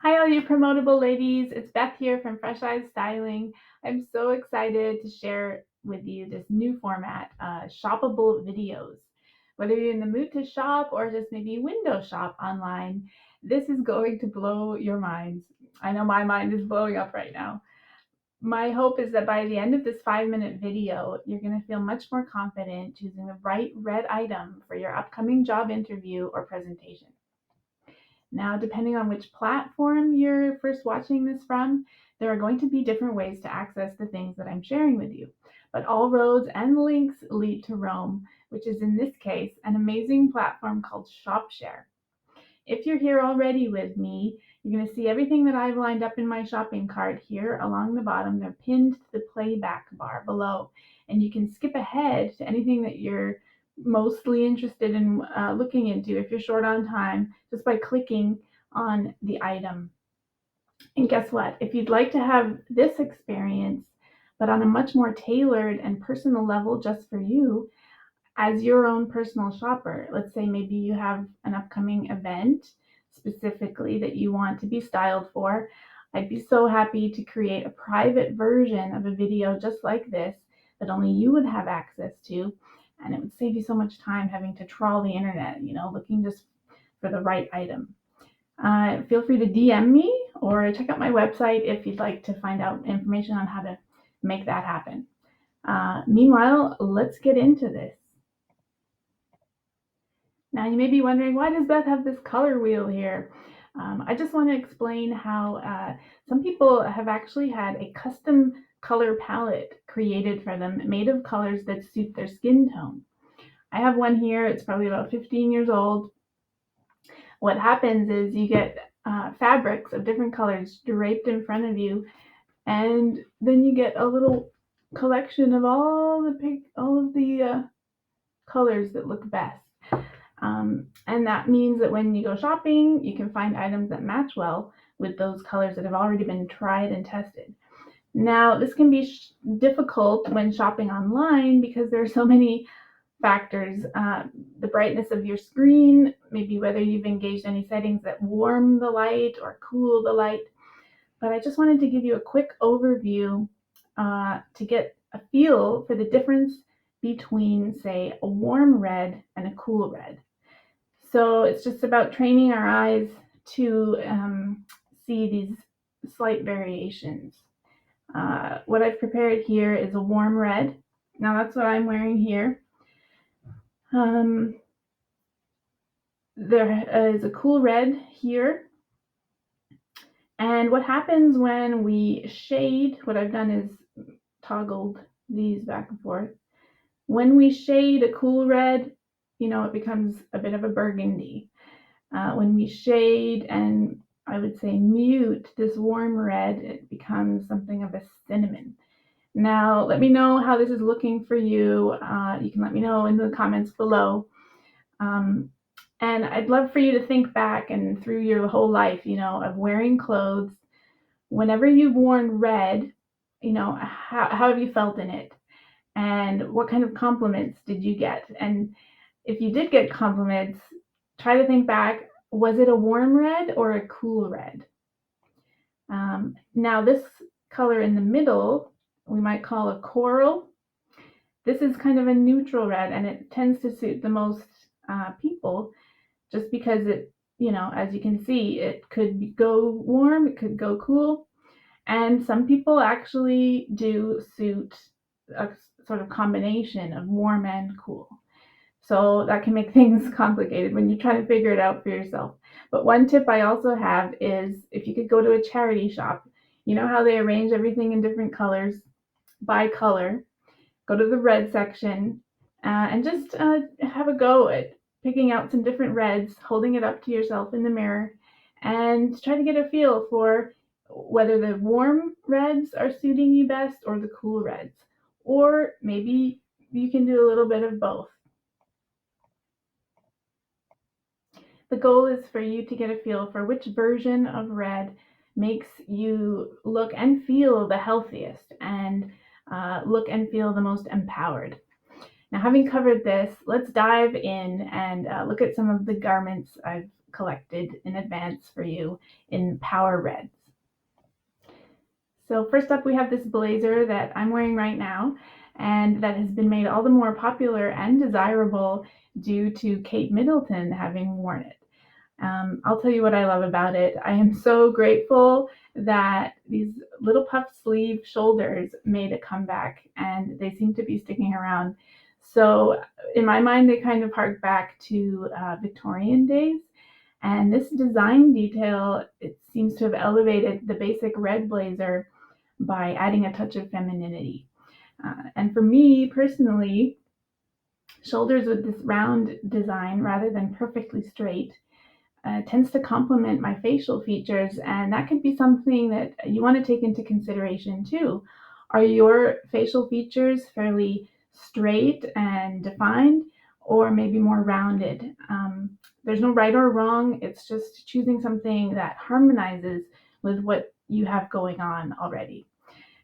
Hi, all you promotable ladies. It's Beth here from Fresh Eyes Styling. I'm so excited to share with you this new format, shoppable videos. Whether you're in the mood to shop or just maybe window shop online, this is going to blow your minds. I know my mind is blowing up right now. My hope is that by the end of this 5-minute video, you're going to feel much more confident choosing the right red item for your upcoming job interview or presentation. Now, depending on which platform you're first watching this from, there are going to be different ways to access the things that I'm sharing with you. But all roads and links lead to Rome, which is in this case an amazing platform called ShopShare. If you're here already with me, you're going to see everything that I've lined up in my shopping cart here along the bottom. They're pinned to the playback bar below, and you can skip ahead to anything that you're mostly interested in looking into if you're short on time just by clicking on the item. And guess what? If you'd like to have this experience, but on a much more tailored and personal level just for you, as your own personal shopper, let's say maybe you have an upcoming event specifically that you want to be styled for, I'd be so happy to create a private version of a video just like this that only you would have access to. And it would save you so much time having to trawl the internet, looking just for the right item. Feel free to DM me or check out my website if you'd like to find out information on how to make that happen. Meanwhile, let's get into this. Now you may be wondering, why does Beth have this color wheel here? I just want to explain how some people have actually had a custom color palette created for them, made of colors that suit their skin tone. I have one here, it's probably about 15 years old. What happens is you get fabrics of different colors draped in front of you, and then you get a little collection of all of the colors that look best. And that means that when you go shopping, you can find items that match well with those colors that have already been tried and tested. Now, this can be difficult when shopping online because there are so many factors. The brightness of your screen, maybe whether you've engaged any settings that warm the light or cool the light. But I just wanted to give you a quick overview to get a feel for the difference between, say, a warm red and a cool red. So it's just about training our eyes to see these slight variations. What I've prepared here is a warm red. Now that's what I'm wearing here. There is a cool red here. And what happens when we shade, what I've done is toggled these back and forth. When we shade a cool red, it becomes a bit of a burgundy. When we shade and I would say mute this warm red, it becomes something of a cinnamon. Now, let me know how this is looking for you. You can let me know in the comments below. And I'd love for you to think back and through your whole life, of wearing clothes. Whenever you've worn red, how have you felt in it? And what kind of compliments did you get? And if you did get compliments, try to think back, was it a warm red or a cool red? Now this color in the middle, we might call a coral. This is kind of a neutral red, and it tends to suit the most people just because it, as you can see, it could go warm, it could go cool. And some people actually do suit a sort of combination of warm and cool. So that can make things complicated when you try to figure it out for yourself. But one tip I also have is if you could go to a charity shop, you know how they arrange everything in different colors by color, go to the red section and just have a go at picking out some different reds, holding it up to yourself in the mirror, and try to get a feel for whether the warm reds are suiting you best or the cool reds. Or maybe you can do a little bit of both. The goal is for you to get a feel for which version of red makes you look and feel the healthiest and look and feel the most empowered. Now, having covered this, let's dive in and look at some of the garments I've collected in advance for you in power reds. So first up, we have this blazer that I'm wearing right now, and that has been made all the more popular and desirable due to Kate Middleton having worn it. I'll tell you what I love about it. I am so grateful that these little puff sleeve shoulders made a comeback, and they seem to be sticking around. So in my mind, they kind of hark back to Victorian days. And this design detail, it seems to have elevated the basic red blazer by adding a touch of femininity. And for me personally, shoulders with this round design rather than perfectly straight tends to complement my facial features, and that could be something that you want to take into consideration too. Are your facial features fairly straight and defined, or maybe more rounded? There's no right or wrong, it's just choosing something that harmonizes with what you have going on already.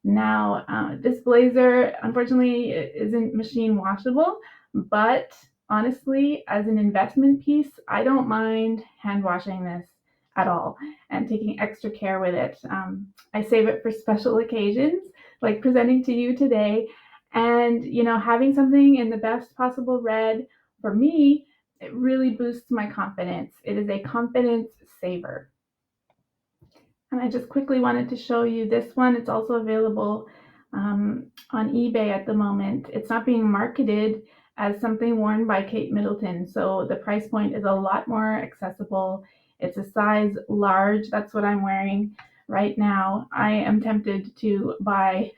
Now, this blazer, unfortunately, isn't machine washable, but honestly, as an investment piece, I don't mind hand washing this at all and taking extra care with it. I save it for special occasions, like presenting to you today. And, having something in the best possible red, for me, it really boosts my confidence. It is a confidence saver. And I just quickly wanted to show you this one. It's also available on eBay at the moment. It's not being marketed as something worn by Kate Middleton, so the price point is a lot more accessible. It's a size large. That's what I'm wearing right now. I am tempted to buy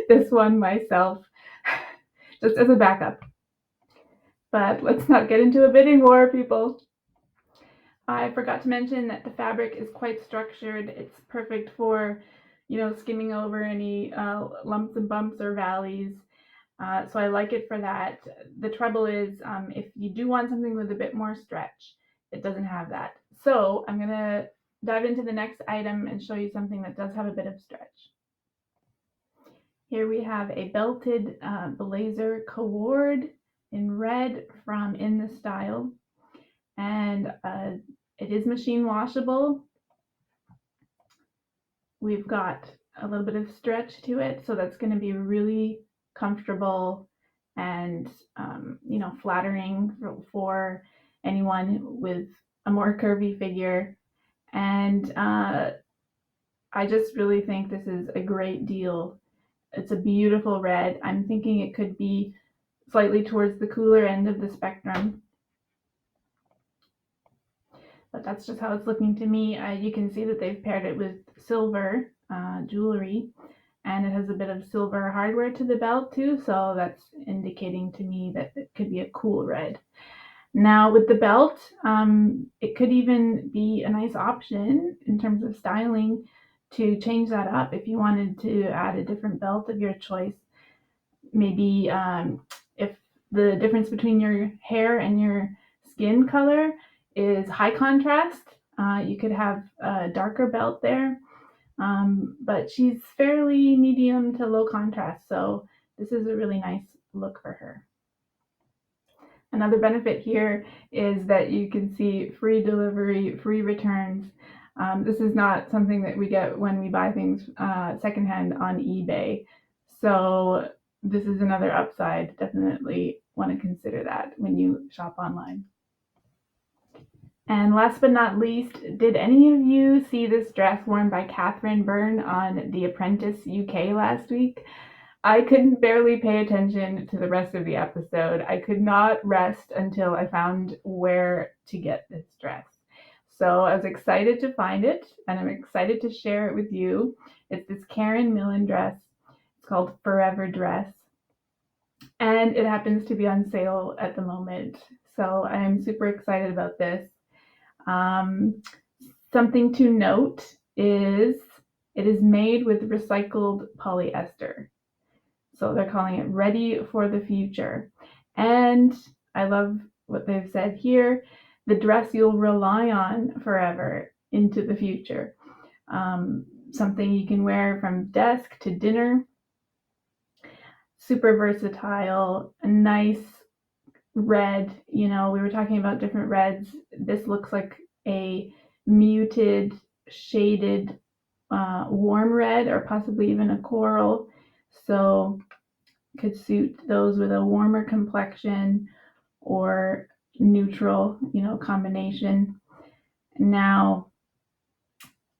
this one myself just as a backup. But let's not get into a bidding war, people. I forgot to mention that the fabric is quite structured. It's perfect for, skimming over any lumps and bumps or valleys. So I like it for that. The trouble is, if you do want something with a bit more stretch, it doesn't have that. So I'm going to dive into the next item and show you something that does have a bit of stretch. Here we have a belted blazer cord in red from In the Style. And it is machine washable. We've got a little bit of stretch to it, so that's going to be really comfortable and flattering for anyone with a more curvy figure. And I just really think this is a great deal. It's a beautiful red. I'm thinking it could be slightly towards the cooler end of the spectrum. But that's just how it's looking to me. You can see that they've paired it with silver jewelry, and it has a bit of silver hardware to the belt too, so that's indicating to me that it could be a cool red. Now with the belt, it could even be a nice option in terms of styling to change that up if you wanted to add a different belt of your choice. Maybe if the difference between your hair and your skin color is high contrast, you could have a darker belt there, but she's fairly medium to low contrast, so this is a really nice look for her. Another benefit here is that you can see free delivery, free returns. This is not something that we get when we buy things secondhand on eBay, so this is another upside. Definitely want to consider that when you shop online. And last but not least, did any of you see this dress worn by Catherine Byrne on The Apprentice UK last week? I couldn't barely pay attention to the rest of the episode. I could not rest until I found where to get this dress. So I was excited to find it, and I'm excited to share it with you. It's this Karen Millen dress. It's called Forever Dress, and it happens to be on sale at the moment. So I'm super excited about this. Something to note is it is made with recycled polyester. So they're calling it Ready for the Future. And I love what they've said here, the dress you'll rely on forever into the future. Something you can wear from desk to dinner. Super versatile, nice, red. We were talking about different reds. This looks like a muted, shaded, warm red, or possibly even a coral. So could suit those with a warmer complexion or neutral, combination. Now,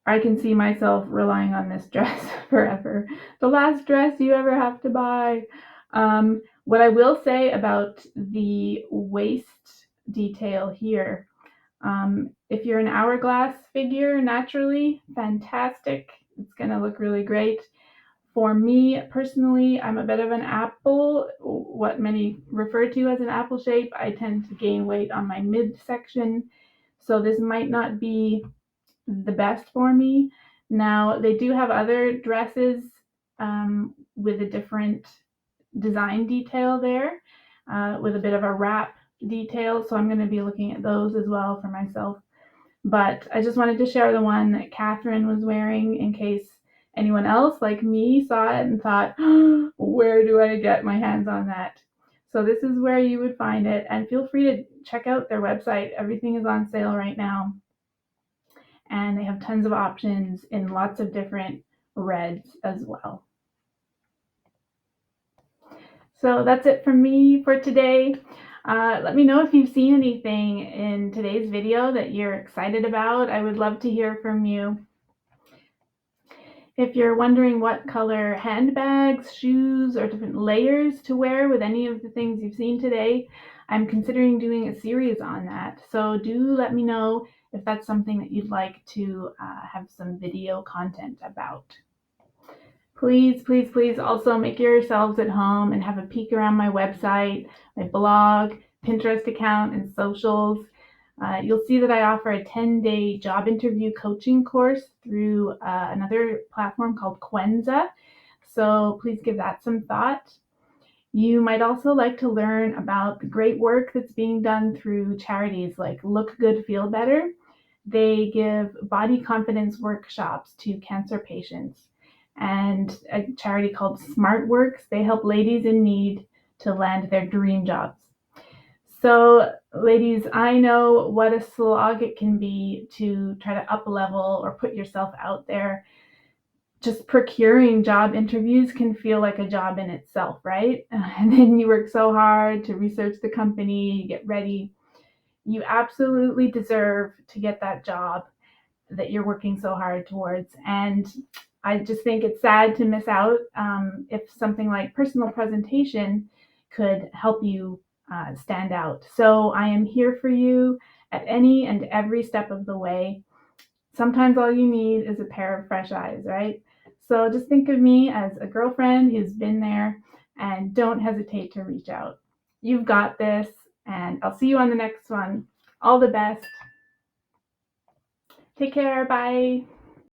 I can see myself relying on this dress forever. The last dress you ever have to buy. What I will say about the waist detail here, if you're an hourglass figure naturally, fantastic. It's going to look really great. For me personally, I'm a bit of an apple, what many refer to as an apple shape. I tend to gain weight on my midsection, so this might not be the best for me. Now, they do have other dresses with a different design detail there, with a bit of a wrap detail, so I'm going to be looking at those as well for myself. But I just wanted to share the one that Catherine was wearing in case anyone else like me saw it and thought, oh, where do I get my hands on that? So this is where you would find it, and feel free to check out their website. Everything is on sale right now, and they have tons of options in lots of different reds as well. So that's it from me for today. Let me know if you've seen anything in today's video that you're excited about. I would love to hear from you. If you're wondering what color handbags, shoes, or different layers to wear with any of the things you've seen today, I'm considering doing a series on that. So do let me know if that's something that you'd like to have some video content about. Please, please, please also make yourselves at home and have a peek around my website, my blog, Pinterest account, and socials. You'll see that I offer a 10-day job interview coaching course through another platform called Quenza. So please give that some thought. You might also like to learn about the great work that's being done through charities like Look Good, Feel Better. They give body confidence workshops to cancer patients. And a charity called SmartWorks, they help ladies in need to land their dream jobs. So, ladies, I know what a slog it can be to try to up level or put yourself out there. Just procuring job interviews can feel like a job in itself, right? And then you work so hard to research the company, you get ready. You absolutely deserve to get that job that you're working so hard towards. And I just think it's sad to miss out if something like personal presentation could help you stand out. So I am here for you at any and every step of the way. Sometimes all you need is a pair of fresh eyes, right? So just think of me as a girlfriend who's been there, and don't hesitate to reach out. You've got this, and I'll see you on the next one. All the best. Take care. Bye.